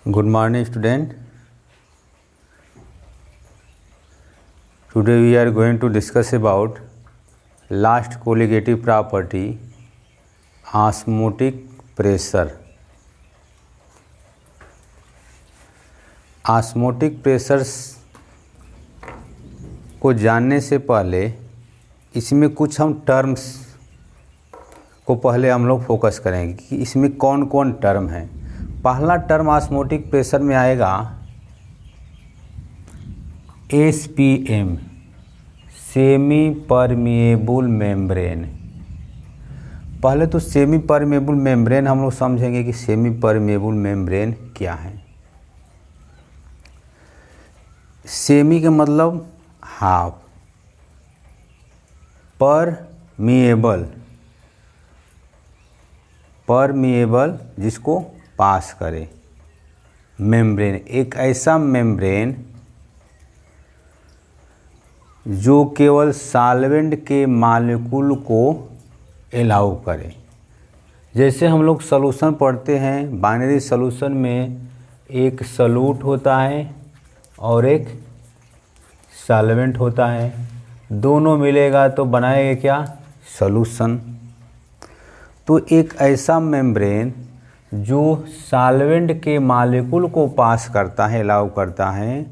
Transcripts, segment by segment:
Good morning, student. Today we are going to discuss about last colligative property, osmotic pressure. Osmotic pressures को जानने से पहले इसमें कुछ हम टर्म्स को पहले हम लोग फोकस करेंगे कि इसमें कौन कौन टर्म हैं। पहला टर्म ऑस्मोटिक प्रेशर में आएगा SPM, सेमी परमिएबल मेम्ब्रेन। पहले तो सेमी परमिएबल मेम्ब्रेन हम लोग समझेंगे कि सेमी परमिएबल मेम्ब्रेन क्या है। सेमी का मतलब हाफ, परमिएबल जिसको पास करे, मेम्ब्रेन एक ऐसा मेम्ब्रेन जो केवल सॉल्वेंट के मॉलिक्यूल को एलाउ करे। जैसे हम लोग सॉल्यूशन पढ़ते हैं, बाइनरी सॉल्यूशन में एक सॉल्यूट होता है और एक सॉल्वेंट होता है, दोनों मिलेगा तो बनाएगा क्या, सॉल्यूशन। तो एक ऐसा मेम्ब्रेन जो सॉल्वेंट के मॉलिक्यूल को पास करता है, अलाउ करता है,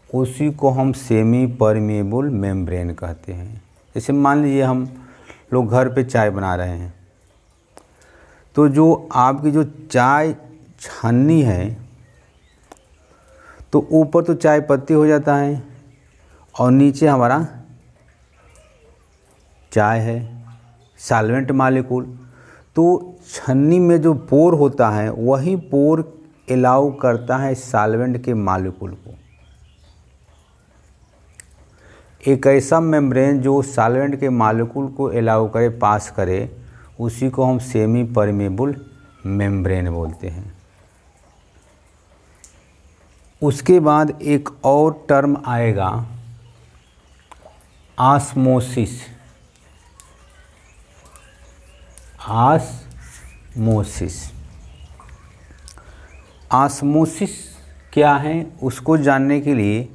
उसी को हम सेमी परमिएबल मेम्ब्रेन कहते हैं। जैसे मान लीजिए हम लोग घर पे चाय बना रहे हैं, तो जो आपकी जो चाय छन्नी है, तो ऊपर तो चाय पत्ती हो जाता है और नीचे हमारा चाय है, सॉल्वेंट मॉलिक्यूल। तो छन्नी में जो पोर होता है वही पोर एलाउ करता है सॉल्वेंट के मॉलिक्यूल को। एक ऐसा मेम्ब्रेन जो सॉल्वेंट के मॉलिक्यूल को एलाउ करे, पास करे, उसी को हम सेमी परमिएबल मेम्ब्रेन बोलते हैं। उसके बाद एक और टर्म आएगा ऑस्मोसिस। ऑस्मोसिस क्या है, उसको जानने के लिए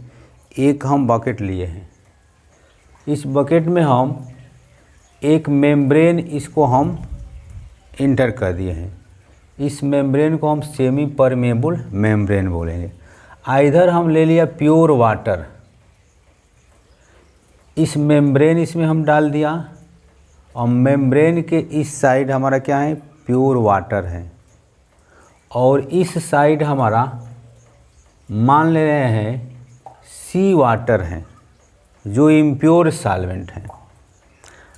एक हम बकेट लिए हैं। इस बकेट में हम एक मेम्ब्रेन, इसको हम इंटर कर दिए हैं। इस मेम्ब्रेन को हम सेमी परमिएबल मेम्ब्रेन बोलेंगे। इधर हम ले लिया प्योर वाटर, इस मेम्ब्रेन इसमें हम डाल दिया और मेम्ब्रेन के इस साइड हमारा क्या है, प्योर वाटर है, और इस साइड हमारा मान ले रहे हैं सी वाटर है जो इम्प्योर सॉल्वेंट है।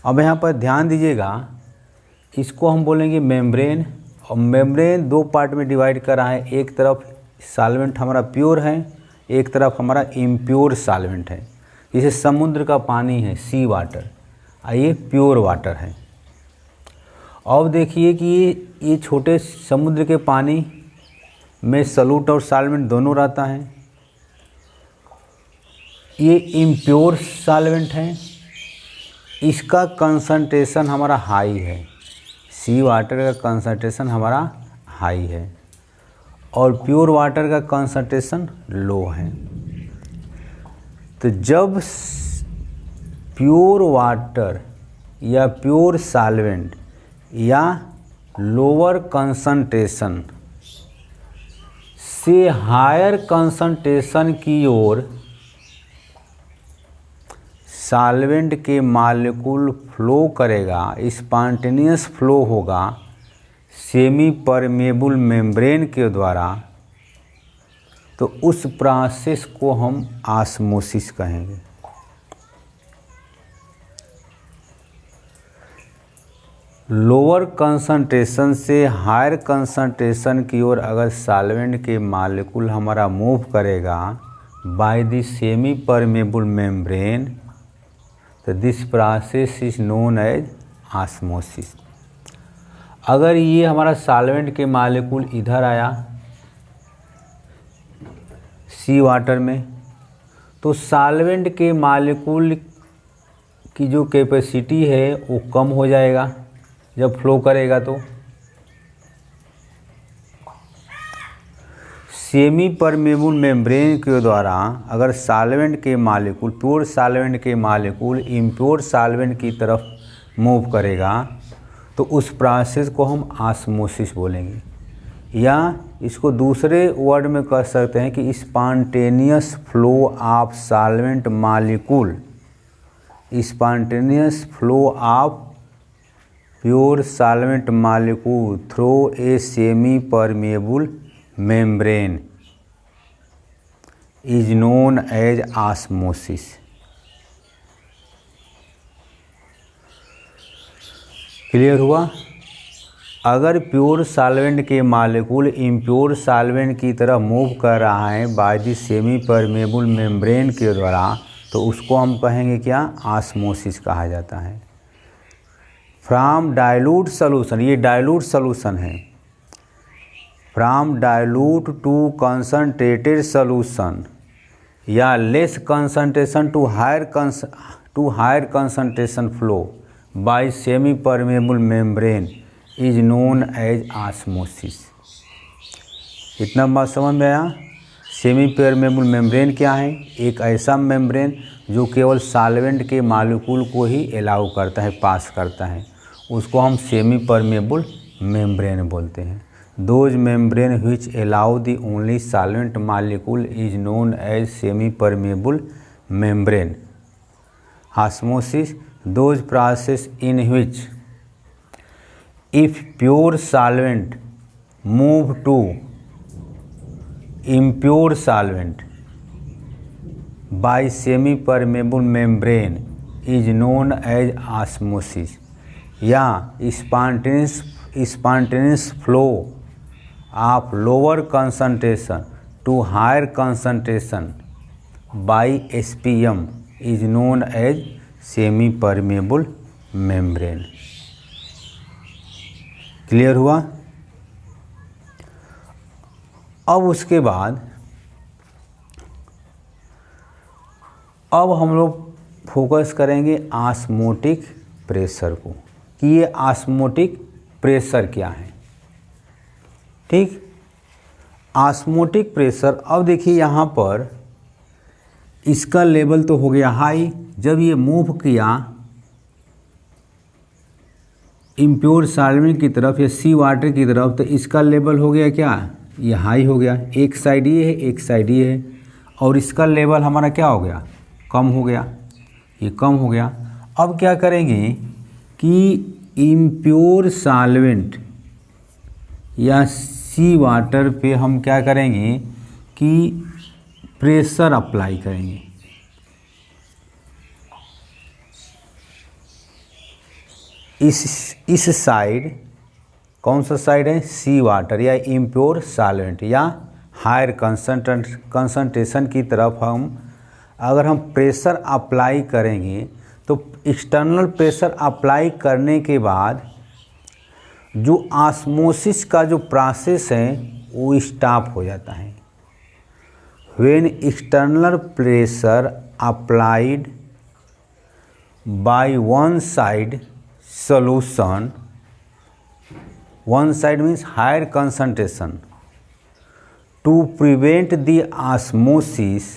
अब यहाँ पर ध्यान दीजिएगा, इसको हम बोलेंगे मेम्ब्रेन, और मेम्ब्रेन दो पार्ट में डिवाइड कर रहा है। एक तरफ सॉल्वेंट हमारा प्योर है, एक तरफ हमारा इम्प्योर सॉल्वेंट है। जैसे समुद्र का पानी है, सी वाटर, और ये प्योर वाटर है। अब देखिए कि ये छोटे समुद्र के पानी में सॉल्यूट और सॉल्वेंट दोनों रहता है। ये इम्प्योर सॉल्वेंट है, इसका कंसंट्रेशन हमारा हाई है, सी वाटर का कंसंट्रेशन हमारा हाई है, और प्योर वाटर का कंसंट्रेशन लो है। तो जब प्योर वाटर या प्योर सॉल्वेंट या लोअर कंसंट्रेशन से हायर कंसंट्रेशन की ओर सॉल्वेंट के मॉलिक्यूल फ्लो करेगा, स्पॉन्टेनियस फ्लो होगा सेमी परमिएबल मेम्ब्रेन के द्वारा, तो उस प्रोसेस को हम ऑस्मोसिस कहेंगे। लोअर कंसंट्रेशन से हायर कंसंट्रेशन की ओर अगर सॉल्वेंट के मॉलिक्यूल हमारा मूव करेगा bye the semi permeable membrane, तो this process is known as osmosis. अगर ये हमारा सॉल्वेंट के मॉलिक्यूल इधर आया सी वाटर में, तो सॉल्वेंट के मॉलिक्यूल की जो कैपेसिटी है वो कम हो जाएगा जब फ्लो करेगा। तो सेमी परमेबल मेम्ब्रेन के द्वारा अगर सॉल्वेंट के मालिक्यूल, प्योर सॉल्वेंट के मालिक्यूल इम्प्योर सॉल्वेंट की तरफ मूव करेगा तो उस प्रोसेस को हम ऑस्मोसिस बोलेंगे, या इसको दूसरे वर्ड में कह सकते हैं कि spontaneous flow of solvent molecule, spontaneous flow of pure solvent molecule through a semi permeable membrane is known as osmosis. Clear हुआ? अगर प्योर सॉल्वेंट के मालिक्यूल इम्प्योर सॉल्वेंट की तरह मूव कर रहा है by the semi permeable membrane के द्वारा, तो उसको हम कहेंगे क्या? ऑस्मोसिस कहा जाता है। फ्रॉम डाइल्यूट सॉल्यूशन, ये डाइल्यूट सॉल्यूशन है, from dilute to concentrated solution या less concentration to higher concentration flow by semi permeable membrane is known as osmosis. इतना बात समझ में आया? सेमी परमेबल मेम्ब्रेन क्या है? एक ऐसा मेम्ब्रेन जो केवल सॉल्वेंट के मॉलिक्यूल को ही अलाउ करता है, पास करता है, उसको हम सेमी परमेबल मेम्ब्रेन बोलते हैं। Those membrane which allow the only solvent molecule is known as semi-permeable membrane. Osmosis, those process in which if pure solvent move to impure solvent by semi-permeable membrane is known as osmosis, या spontaneous flow of lower concentration to higher concentration by SPM is known as semi permeable membrane। Clear हुआ? अब उसके बाद अब हम लोग focus करेंगे osmotic pressure को, कि ये ऑस्मोटिक प्रेशर क्या है। ठीक, ऑस्मोटिक प्रेशर, अब देखिए यहाँ पर इसका लेवल तो हो गया हाई, जब ये मूव किया इम्प्योर सॉल्वेंट की तरफ या सी वाटर की तरफ, तो इसका लेवल हो गया क्या? ये हाई हो गया। एक साइड ये है, एक साइड ये है, और इसका लेवल हमारा क्या हो गया? कम हो गया, ये कम हो गया। अब क्या करेंगे कि इम्प्योर सॉल्वेंट या सी वाटर पे हम क्या करेंगे कि प्रेशर अप्लाई करेंगे। इस साइड, कौन सा साइड है? सी वाटर या इम्प्योर सॉल्वेंट या हायर कंसंट्रेशन की तरफ अगर हम प्रेशर अप्लाई करेंगे, तो एक्सटर्नल प्रेशर अप्लाई करने के बाद जो ऑस्मोसिस का जो प्रोसेस है वो स्टॉप हो जाता है। When external pressure applied by one side solution, one side means higher concentration, to prevent the osmosis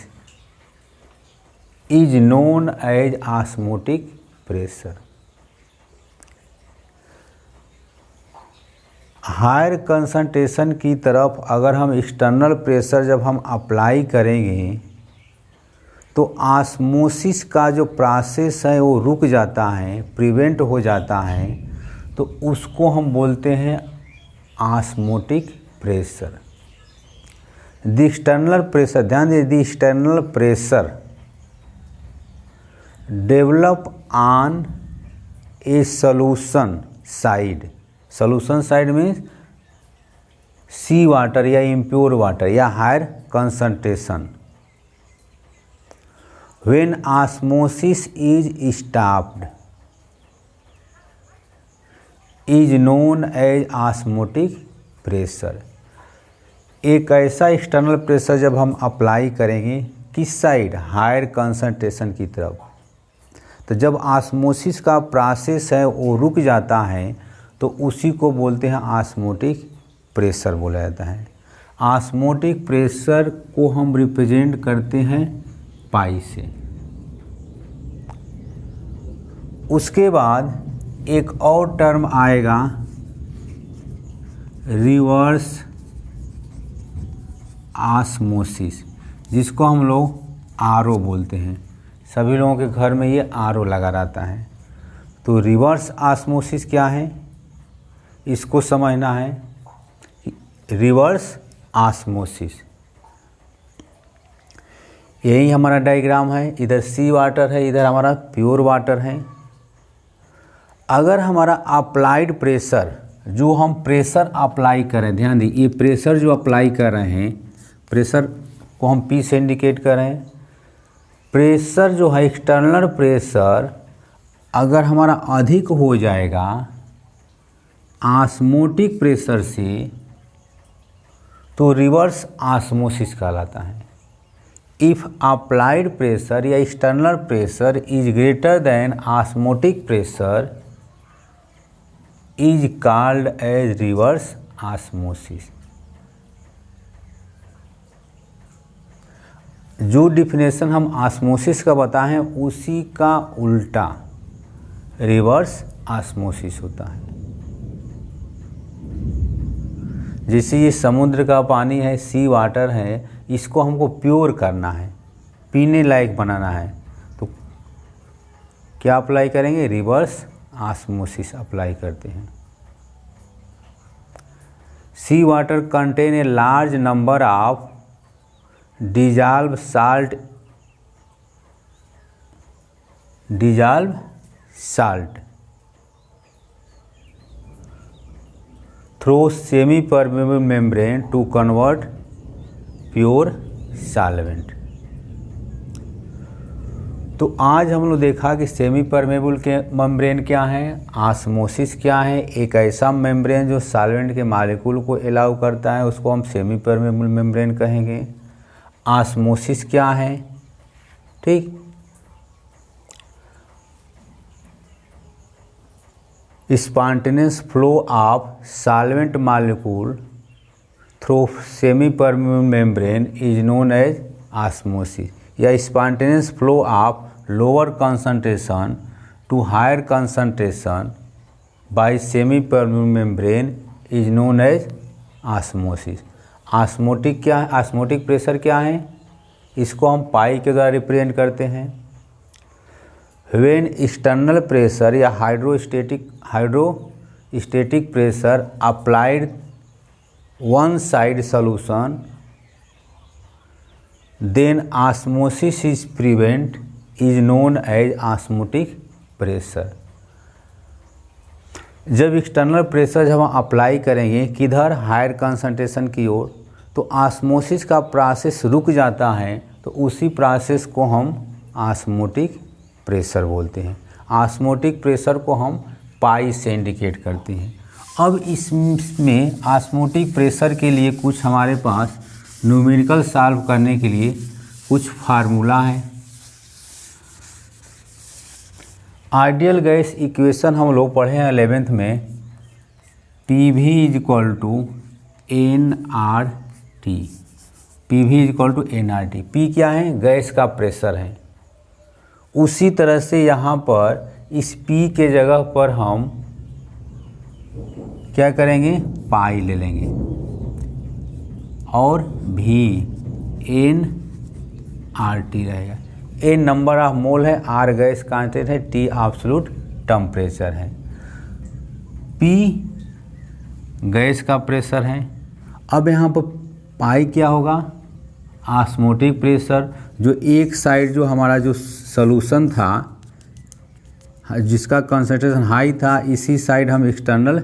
is known as osmotic pressure. Higher concentration की तरफ अगर हम एक्सटर्नल प्रेशर जब हम अप्लाई करेंगे तो ऑस्मोसिस का जो प्रोसेस है वो रुक जाता है, प्रिवेंट हो जाता है, तो उसको हम बोलते हैं osmotic pressure. The external pressure, ध्यान दीजिए, the external pressure develop on a solution side, solution side में सी वाटर या इम्प्योर वाटर या higher concentration, when osmosis is stopped is known as osmotic pressure. एक ऐसा एक्सटर्नल प्रेशर जब हम apply करेंगे किस साइड? हायर कंसंट्रेशन की तरफ, तो जब ऑस्मोसिस का प्रोसेस है वो रुक जाता है तो उसी को बोलते हैं ऑस्मोटिक प्रेशर बोला जाता है। ऑस्मोटिक प्रेशर को हम रिप्रेजेंट करते हैं पाई से। उसके बाद एक और टर्म आएगा रिवर्स ऑस्मोसिस, जिसको हम लोग आरओ बोलते हैं। सभी लोगों के घर में ये आरओ लगा रहता है। तो रिवर्स ऑस्मोसिस क्या है, इसको समझना है। रिवर्स ऑस्मोसिस, यही हमारा डायग्राम है। इधर सी वाटर है, इधर हमारा प्योर वाटर है। अगर हमारा अप्लाइड प्रेशर, जो हम प्रेशर अप्लाई करें, ध्यान दी, ये प्रेशर जो अप्लाई कर रहे हैं, प्रेशर को हम पी से इंडिकेट कर रहे हैं। प्रेशर जो है एक्सटर्नल प्रेशर अगर हमारा अधिक हो जाएगा ऑस्मोटिक प्रेशर से, तो रिवर्स ऑस्मोसिस कहलाता है। इफ़ अप्लाइड प्रेशर या external pressure is greater than osmotic pressure is called as reverse osmosis. जो डिफिनेशन हम ऑस्मोसिस का बताएं उसी का उल्टा रिवर्स ऑस्मोसिस होता है। जैसे ये समुद्र का पानी है, सी वाटर है, इसको हमको प्योर करना है, पीने लायक बनाना है, तो क्या अप्लाई करेंगे, रिवर्स ऑस्मोसिस अप्लाई करते हैं। Sea water contain a large number of dissolved salt through semi-permeable membrane to convert pure solvent। तो आज हम लोग देखा कि सेमी परमेबल के मेम्ब्रेन क्या है, ऑस्मोसिस क्या है। एक ऐसा मेम्ब्रेन जो सॉल्वेंट के मॉलिक्यूल को अलाउ करता है उसको हम सेमी परमेबल मेम्ब्रेन कहेंगे। ऑस्मोसिस क्या है, ठीक। Spontaneous flow of solvent molecule through semi permeable membrane is known as osmosis, या spontaneous flow of lower concentration to higher concentration by semi permeable membrane is known as osmosis. Osmotic क्या है, osmotic pressure क्या है, इसको हम पाई के द्वारा represent करते हैं। व्हेन एक्सटर्नल प्रेशर या hydrostatic pressure applied one side solution then osmosis is prevent is known as osmotic pressure. जब एक्सटर्नल प्रेशर जब हम अप्लाई करेंगे किधर, हायर कंसंट्रेशन की ओर, तो ऑस्मोसिस का प्रोसेस रुक जाता है, तो उसी प्रोसेस को हम ऑस्मोटिक प्रेशर बोलते हैं। ऑस्मोटिक प्रेशर को हम पाई से इंडिकेट करते हैं। अब इसमें ऑस्मोटिक प्रेशर के लिए कुछ हमारे पास न्यूमेरिकल सॉल्व करने के लिए कुछ फार्मूला है। आइडियल गैस इक्वेशन हम लोग पढ़े हैं 11th में, PV is equal to NRT। PV is equal to NRT। P क्या है, गैस का प्रेशर है। उसी तरह से यहाँ पर इस P के जगह पर हम क्या करेंगे, पाई ले लेंगे, और V NRT रहेगा। N नंबर ऑफ मोल है, R गैस कांस्टेंट है, T एब्सोल्यूट टेम्परेचर है, P गैस का प्रेशर है। अब यहाँ पर पाई क्या होगा, ऑस्मोटिक प्रेशर, जो एक साइड जो हमारा जो सॉल्यूशन था जिसका कंसंट्रेशन हाई था, इसी साइड हम एक्सटर्नल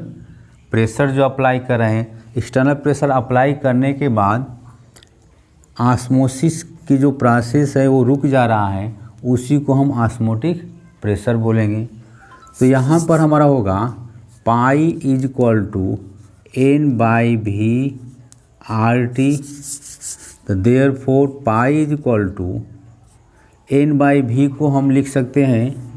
प्रेशर जो अप्लाई कर रहे हैं, एक्सटर्नल प्रेशर अप्लाई करने के बाद ऑस्मोसिस की जो प्रोसेस है वो रुक जा रहा है, उसी को हम ऑस्मोटिक प्रेशर बोलेंगे। तो यहाँ पर हमारा होगा पाई इज इक्वल टू N/V/RT। तो therefore pi is equal to N/V को हम लिख सकते हैं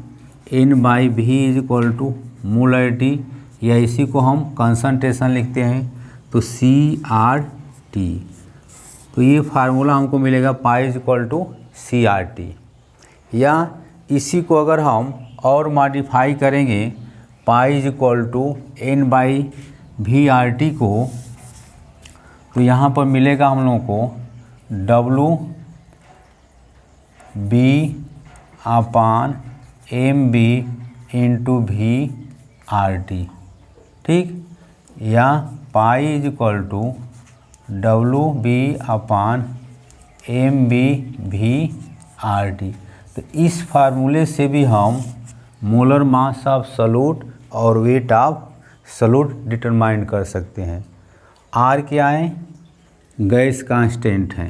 N/V is equal to molarity, या इसी को हम कंसंट्रेशन लिखते हैं, तो CRT टी। तो ये फार्मूला हमको मिलेगा pi is equal to C R T. या इसी को अगर हम और मॉडिफाई करेंगे pi is equal to N by V R T को, तो यहाँ पर मिलेगा हम लोगों को W B upon M B into V R T. ठीक, या pi is equal to W B upon M B V R T. तो इस फार्मूले से भी हम मोलर मास ऑफ सॉल्यूट और वेट ऑफ सॉल्यूट डिटरमाइन कर सकते हैं। आर क्या है? गैस कांस्टेंट है।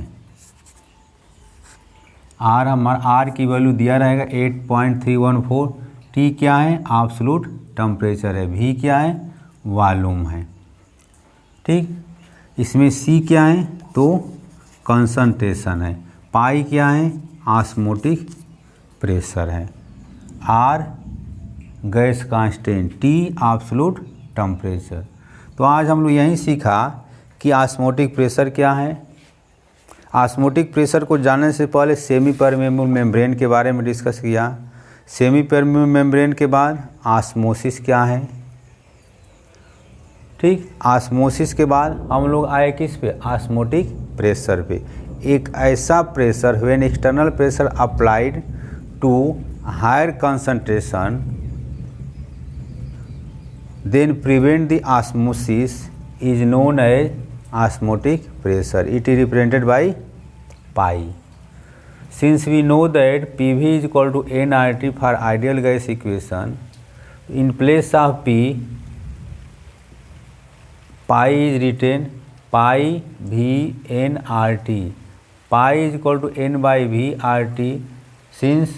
आर हमारा आर की वैल्यू दिया रहेगा 8.314। टी क्या है? एब्सोल्यूट टेम्परेचर है। वी क्या है? वॉल्यूम है। ठीक, इसमें सी क्या है? तो कंसंट्रेशन है। पाई क्या है? ऑस्मोटिक प्रेशर है। R gas constant, T absolute temperature. तो आज हम लोग यही सीखा कि ऑस्मोटिक प्रेशर क्या है। ऑस्मोटिक प्रेशर को जानने से पहले सेमी परमेबल मेम्ब्रेन के बारे में डिस्कस किया। सेमी परमेबल मेम्ब्रेन के बाद ऑस्मोसिस क्या है। ठीक, ऑस्मोसिस के बाद हम लोग आए किस पे? ऑस्मोटिक प्रेशर पे। एक ऐसा pressure when external pressure applied to higher concentration then prevent the osmosis is known as osmotic pressure. It is represented by pi. Since we know that PV is equal to nRT for ideal gas equation, in place of P, pi is written pi V nRT. Pi is equal to n by V RT. Since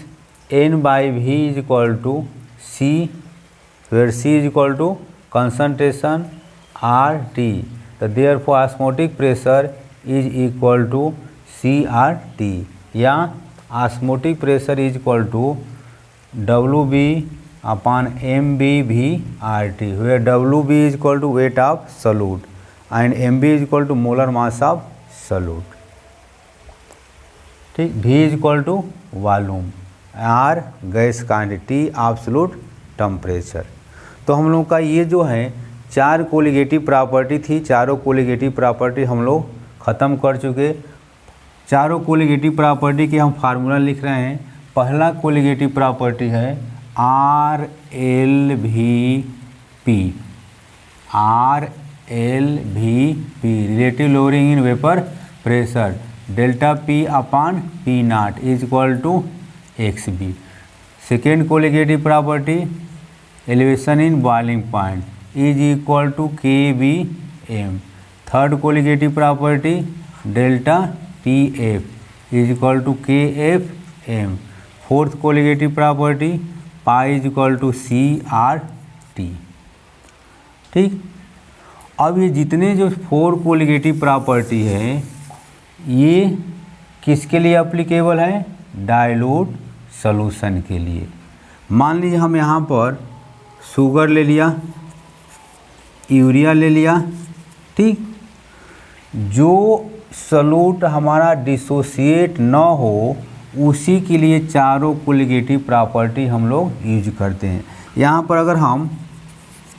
n by V is equal to C, where C is equal to concentration RT. So therefore osmotic pressure is equal to CRT. या osmotic pressure is equal to W B upon M B V R T, where W B is equal to weight of solute and M B is equal to molar mass of solute. ठीक, V is equal to volume, R gas quantity, absolute temperature. तो हम लोग का ये जो है 4 colligative property थी, चारों कोलिगेटिव प्रॉपर्टी हम लोग ख़त्म कर चुके। चारों कोलिगेटिव प्रॉपर्टी के हम फार्मूला लिख रहे हैं। पहला कोलिगेटिव प्रॉपर्टी है R L V P. R L V P relative lowering in vapour pressure, delta P upon P not is equal to X B. Second colligative property elevation in boiling point is equal to K B M. Third colligative property delta T F is equal to K F M. Fourth colligative property pi is equal to C R T. ठीक, अब ये जितने जो 4 colligative property है ये किसके लिए applicable है? डाइल्यूट सॉल्यूशन के लिए। मान लीजिए हम यहाँ पर शुगर ले लिया, यूरिया ले लिया। ठीक, जो सॉल्यूट हमारा डिसोसिएट न हो उसी के लिए चारों कोलिगेटिव प्रॉपर्टी हम लोग यूज करते हैं। यहाँ पर अगर हम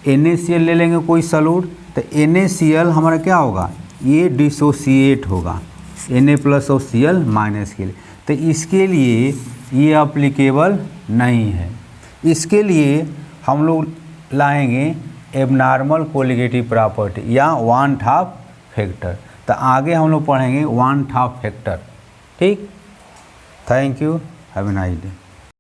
NaCl ले लेंगे कोई सॉल्यूट, तो NaCl हमारा क्या होगा? ये डिसोसिएट होगा Na प्लस और Cl माइनस के लिए। तो इसके लिए ये एप्लीकेबल नहीं है। इसके लिए हम लोग लाएंगे एबनॉर्मल कोलिगेटिव प्रॉपर्टी या वन हाफ फैक्टर। तो आगे हम लोग पढ़ेंगे वन हाफ फैक्टर। ठीक, thank you, have a nice day.